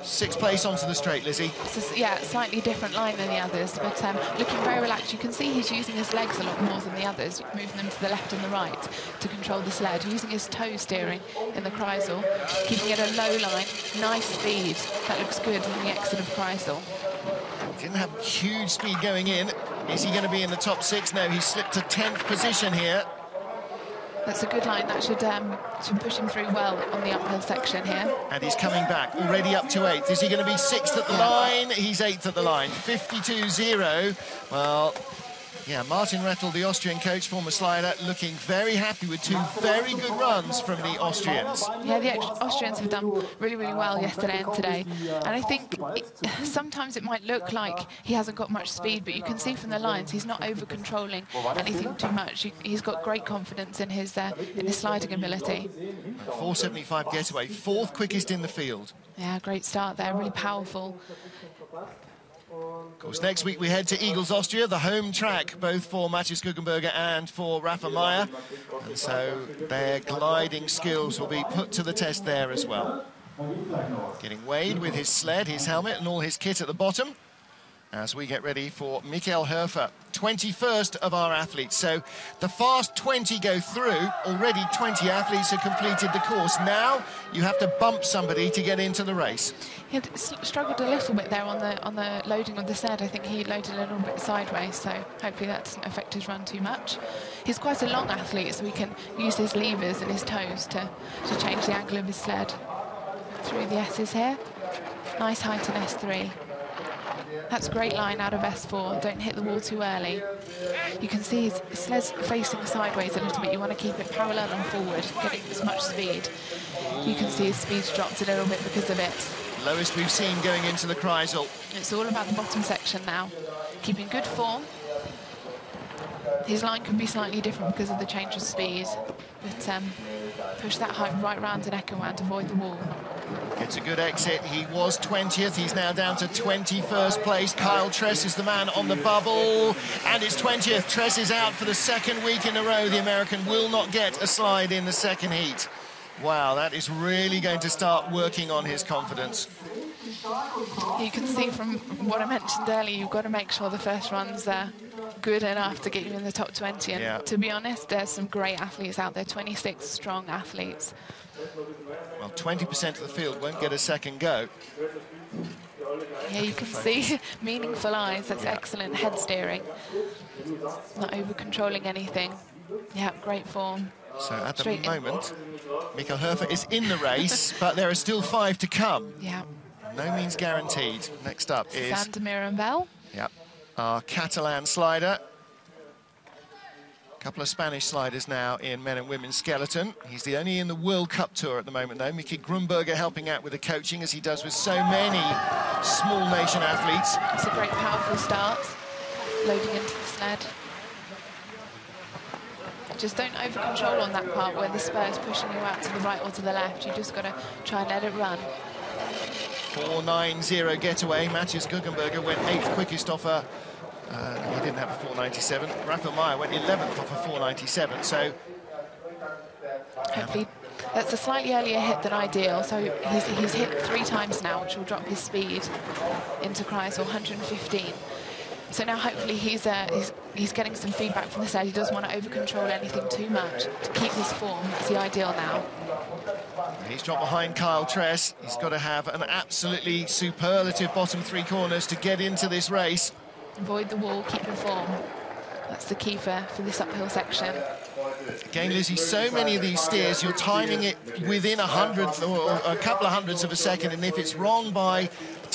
6th place onto the straight, Lizzie. Yeah, slightly different line than the others, but looking very relaxed. You can see he's using his legs a lot more than the others, moving them to the left and the right to control the sled, using his toe steering in the Kreisel, keeping it a low line, nice speed. That looks good in the exit of Kreisel. Didn't have huge speed going in. Is he going to be in the top 6? No, he slipped to 10th position here. That's a good line. That should push him through well on the uphill section here. And he's coming back, already up to 8th. Is he going to be 6th at the line? He's 8th at the line, 52.0. Well, yeah, Martin Rettel, the Austrian coach, former slider, looking very happy with 2 very good runs from the Austrians. Yeah, the Austrians have done really, really well yesterday and today. And I think sometimes it might look like he hasn't got much speed, but you can see from the lines he's not over-controlling anything too much. He's got great confidence in his sliding ability. 4.75 getaway, 4th quickest in the field. Yeah, great start there, really powerful. Of course, next week we head to Eagles, Austria, the home track, both for Matthias Guggenberger and for Rafa Meyer. And so their gliding skills will be put to the test there as well. Getting weighed with his sled, his helmet and all his kit at the bottom, as we get ready for Michael Hoefer, 21st of our athletes. So the fast 20 go through. Already 20 athletes have completed the course. Now you have to bump somebody to get into the race. He had struggled a little bit there on the loading of the sled. I think he loaded a little bit sideways, so hopefully that doesn't affect his run too much. He's quite a long athlete, so he can use his levers and his toes to change the angle of his sled. Through the S's here. Nice height in S3. That's a great line out of S4. Don't hit the wall too early. You can see his sled's facing sideways a little bit. You want to keep it parallel and forward, getting as much speed. You can see his speed's dropped a little bit because of it. Lowest we've seen going into the Kreisel. It's all about the bottom section now. Keeping good form. His line could be slightly different because of the change of speed, but push that height right round to Echo and avoid the wall. It's a good exit. He was 20th. He's now down to 21st place. Kyle Tress is the man on the bubble. And it's 20th. Tress is out for the 2nd week in a row. The American will not get a slide in the 2nd heat. Wow, that is really going to start working on his confidence. You can see from what I mentioned earlier, you've got to make sure the first run's good enough to get you in the top 20. And yeah, to be honest, there's some great athletes out there, 26 strong athletes. Well, 20% of the field won't get a second go. Yeah, you can see meaningful eyes. That's excellent head steering. Not over-controlling anything. Yeah, great form. So at the moment, Michael Hoefer is in the race, but there are still 5 to come. Yeah. No means guaranteed. Next up is Sander Mirambel. Yeah, our Catalan slider. A couple of Spanish sliders now in men and women's skeleton. He's the only in the World Cup Tour at the moment, though. Mickey Grunberger helping out with the coaching, as he does with so many small nation athletes. It's a great, powerful start. Loading into the sled. Just don't over-control on that part where the spur is pushing you out to the right or to the left. You just got to try and let it run. 4.90 getaway. Matthias Guggenberger went 8th quickest off a... he didn't have a 4.97. Rafa Meyer went 11th off a 4.97, so... Hopefully that's a slightly earlier hit than ideal, so he's hit 3 times now, which will drop his speed into Kreisel, 115. So now hopefully he's getting some feedback from the sled. He doesn't want to over-control anything too much to keep his form. That's the ideal now. He's dropped behind Kyle Tress. He's got to have an absolutely superlative bottom 3 corners to get into this race. Avoid the wall, keep your form. That's the key for this uphill section. Again, Lizzie, so many of these steers, you're timing it within a hundredth or a couple of hundredths of a second, and if it's wrong by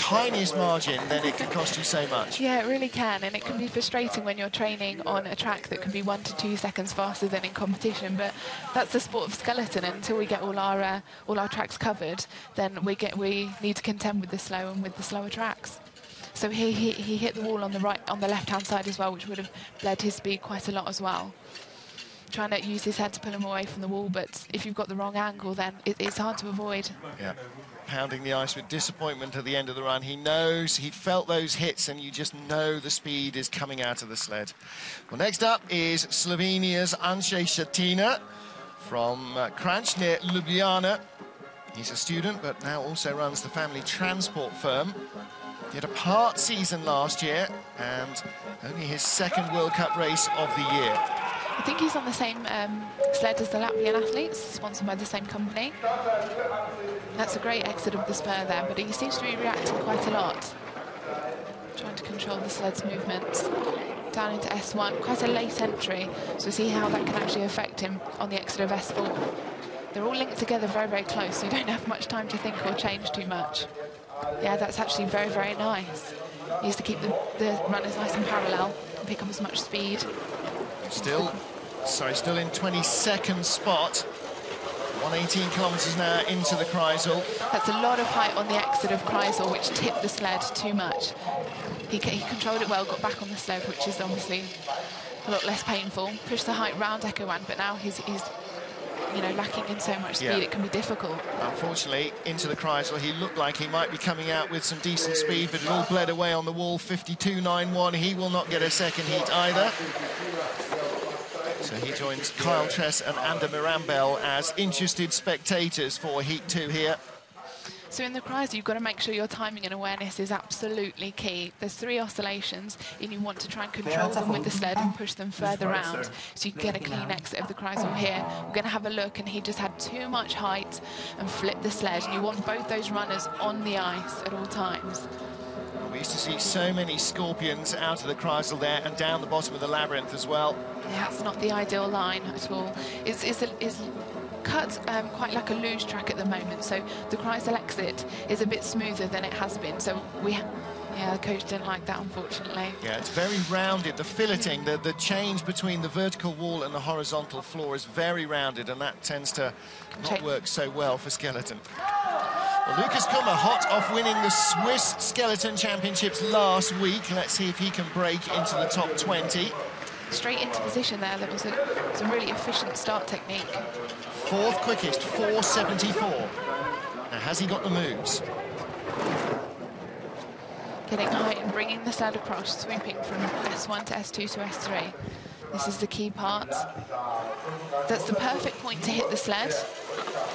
tiniest margin, then it can cost you so much. Yeah, it really can, and it can be frustrating when you're training on a track that can be 1 to 2 seconds faster than in competition. But that's the sport of skeleton. And until we get all our tracks covered, then we need to contend with the slow and with the slower tracks. So he hit the wall on the left-hand side as well, which would have bled his speed quite a lot as well. Trying to use his head to pull him away from the wall, but if you've got the wrong angle, then it's hard to avoid. Yeah, pounding the ice with disappointment at the end of the run. He knows, he felt those hits, and you just know the speed is coming out of the sled. Well, next up is Slovenia's Andrzej Shatina from Kranj near Ljubljana. He's a student, but now also runs the family transport firm. He had a part season last year, and only his second World Cup race of the year. I think he's on the same sled as the Latvian athletes, sponsored by the same company. That's a great exit of the spur there, but he seems to be reacting quite a lot. Trying to control the sled's movements. Down into S1, quite a late entry, so we'll see how that can actually affect him on the exit of S4. They're all linked together very, very close, so you don't have much time to think or change too much. Yeah, that's actually very, very nice. He needs to keep the runners nice and parallel and pick up as much speed. Still in 22nd spot. 118 kilometres an hour into the Kreisel. That's a lot of height on the exit of Kreisel, which tipped the sled too much. He controlled it well, got back on the sled, which is obviously a lot less painful. Pushed the height round Ekowan, but now he's lacking in so much speed, it can be difficult. Unfortunately, into the Kreisel, he looked like he might be coming out with some decent speed, but it all bled away on the wall. 52.91. He will not get a second heat either. So he joins Kyle Tress and Ander Mirambel as interested spectators for Heat 2 here. So in the Kreisel, you've got to make sure your timing and awareness is absolutely key. There's 3 oscillations, and you want to try and control them with the sled and push them further round, so you can get a clean exit of the Kreisel here. We're going to have a look, and he just had too much height and flipped the sled, and you want both those runners on the ice at all times. We used to see so many scorpions out of the Kreisel there and down the bottom of the labyrinth as well. Yeah, it's not the ideal line at all. It's cut quite like a luge track at the moment, so the Kreisel exit is a bit smoother than it has been. So the coach didn't like that, unfortunately. Yeah, it's very rounded. The filleting, the change between the vertical wall and the horizontal floor is very rounded, and that tends to not work so well for skeleton. Well, Lucas Kummer, hot off winning the Swiss Skeleton Championships last week. Let's see if he can break into the top 20. Straight into position there. That was a really efficient start technique. 4th quickest, 4.74. Now, has he got the moves? Getting height and bringing the sled across, sweeping from S1 to S2 to S3. This is the key part. That's the perfect point to hit the sled.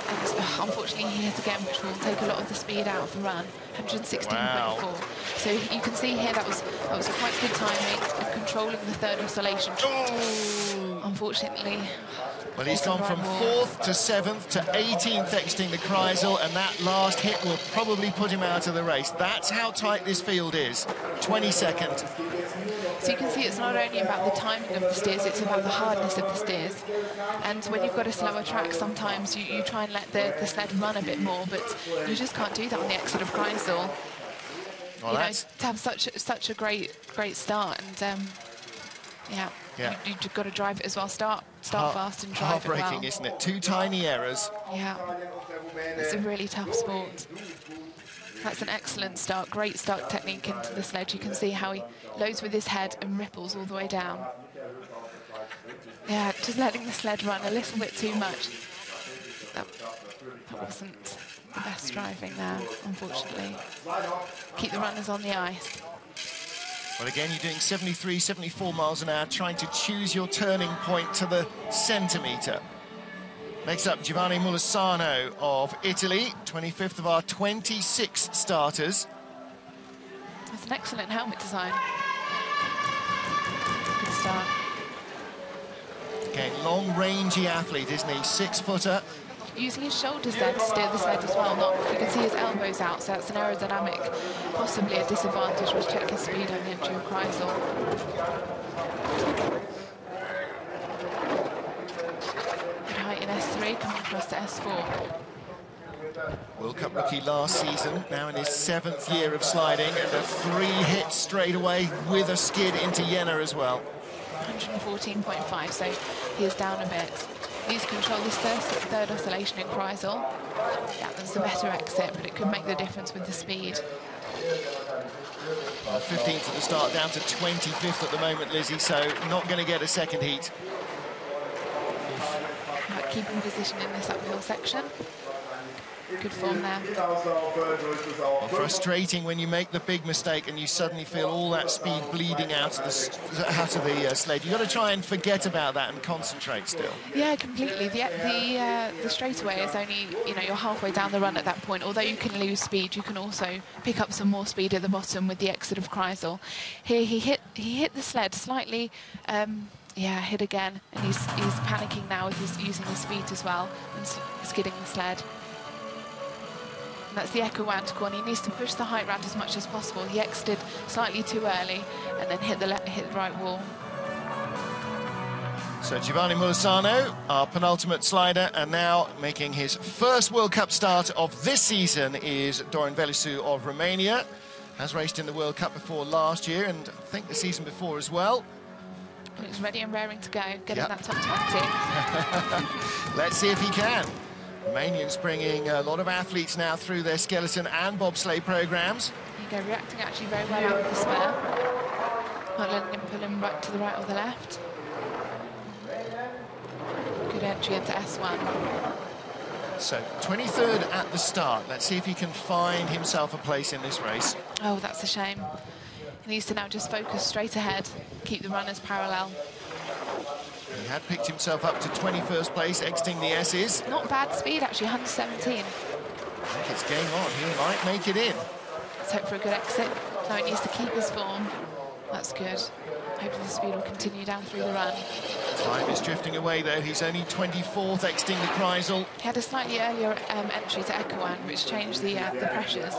And unfortunately, he hit again, which will take a lot of the speed out of the run. 116.4. Wow. So you can see here that was quite good timing and controlling the 3rd oscillation. Oh! Unfortunately. Well, he's gone from 4th to 7th to 18th exiting the Kreisel, and that last hit will probably put him out of the race. That's how tight this field is. 22nd. So you can see it's not only about the timing of the steers, it's about the hardness of the steers. And when you've got a slower track, sometimes you try and let the sled run a bit more, but you just can't do that on the exit of Kreisel. Well, to have such a great start, and you've got to drive it as well. Start fast and drive it well. Heartbreaking, isn't it? 2 tiny errors. Yeah, it's a really tough sport. That's an excellent start, great start technique into the sled. You can see how he loads with his head and ripples all the way down. Yeah, just letting the sled run a little bit too much. That wasn't the best driving there, unfortunately. Keep the runners on the ice. Well, again, you're doing 73, 74 miles an hour, trying to choose your turning point to the centimetre. Next up, Giovanni Mulisano of Italy, 25th of our 26 starters. That's an excellent helmet design. Good start. Again, long, rangy athlete, isn't he? 6-footer. Using his shoulders there to steer the sled as well. You can see his elbows out, so that's an aerodynamic, possibly a disadvantage. We'll check his speed on the entry of Kreisel. In S3, coming across to S4. World Cup rookie last season, now in his 7th year of sliding, and a 3 hits straight away with a skid into Jena as well. 114.5, so he is down a bit. Needs to control this third oscillation in Kreisel. Yeah, that's the better exit, but it could make the difference with the speed. 15th at the start, down to 25th at the moment, Lizzie, so not going to get a second heat. Right, keeping position in this uphill section. Good form there. Well, frustrating when you make the big mistake and you suddenly feel all that speed bleeding out of the sled. You've got to try and forget about that and concentrate still. Yeah, completely. The straightaway is only, you know, you're halfway down the run at that point. Although you can lose speed, you can also pick up some more speed at the bottom with the exit of Kreisel. Here he hit the sled slightly. Yeah, hit again, and he's panicking now with using his feet as well and skidding the sled. And that's the echo wound corner. He needs to push the height round as much as possible. He exited slightly too early and then hit the right wall. So Giovanni Molisano, our penultimate slider, and now making his first World Cup start of this season is Dorin Velisu of Romania. Has raced in the World Cup before last year, and I think the season before as well. Looks ready and raring to go, getting that top 20. Let's see if he can. Romanians bringing a lot of athletes now through their skeleton and bobsleigh programs. There you go, reacting actually very well out of the spur. Not letting him pull him right to the right or the left. Good entry into S1. So 23rd at the start. Let's see if he can find himself a place in this race. Oh, that's a shame. He needs to now just focus straight ahead, keep the runners parallel. He had picked himself up to 21st place, exiting the S's. Not bad speed, actually, 117. I think it's game on. He might make it in. Let's hope for a good exit. Now he needs to keep his form. That's good. Hopefully the speed will continue down through the run. Time is drifting away, though. He's only 24th, exiting the Kreisel. He had a slightly earlier entry to Ekuan, which changed the pressures.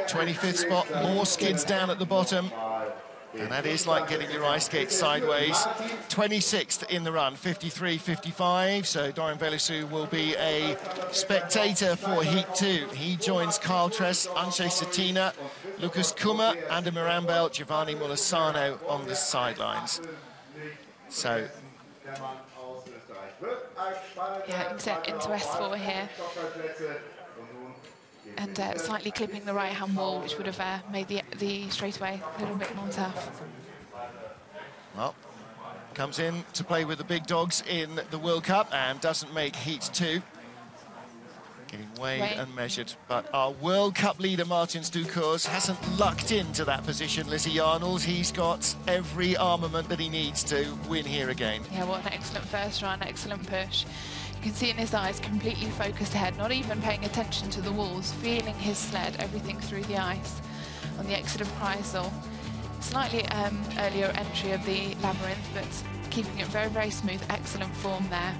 25th spot, more skids down at the bottom. And that is like getting your ice skates sideways. 26th in the run, 53.55. So Dorin Velisu will be a spectator for Heat 2. He joins Carl Tress, Anshe Satina, Lucas Kummer, Ander Mirambel, Giovanni Molisano on the sidelines. So... yeah, into S4 here. And slightly clipping the right-hand wall, which would have made the straightaway a little bit more tough. Well, comes in to play with the big dogs in the World Cup and doesn't make Heat 2. Getting weighed and measured. But our World Cup leader, Martins Ducours, hasn't lucked into that position, Lizzie Arnold. He's got every armament that he needs to win here again. Yeah, what an excellent first run, excellent push. You can see in his eyes, completely focused ahead, not even paying attention to the walls, feeling his sled, everything through the ice. On the exit of Kreisel, slightly earlier entry of the labyrinth, but keeping it very, very smooth, excellent form there.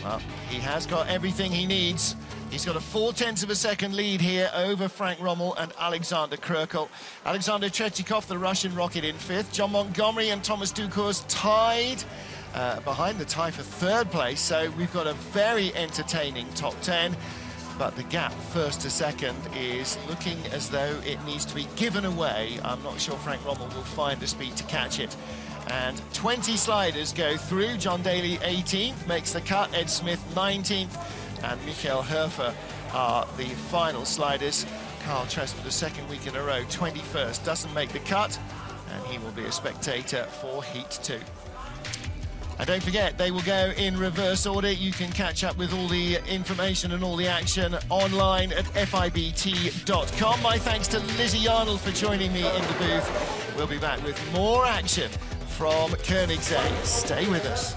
Well, he has got everything he needs. He's got a 0.4 of a second lead here over Frank Rommel and Alexander Krökel. Alexander Tretikov, the Russian rocket, in 5th. John Montgomery and Thomas Ducours tied behind the tie for 3rd place. So we've got a very entertaining top 10. But the gap 1st to 2nd is looking as though it needs to be given away. I'm not sure Frank Rommel will find the speed to catch it. And 20 sliders go through. John Daly 18th, makes the cut. Ed Smith 19th. And Michael Hoefer are the final sliders. Carl Tress for the 2nd week in a row, 21st, doesn't make the cut. And he will be a spectator for Heat 2. And don't forget, they will go in reverse order. You can catch up with all the information and all the action online at fibt.com. My thanks to Lizzie Arnold for joining me in the booth. We'll be back with more action from Königssee. Stay with us.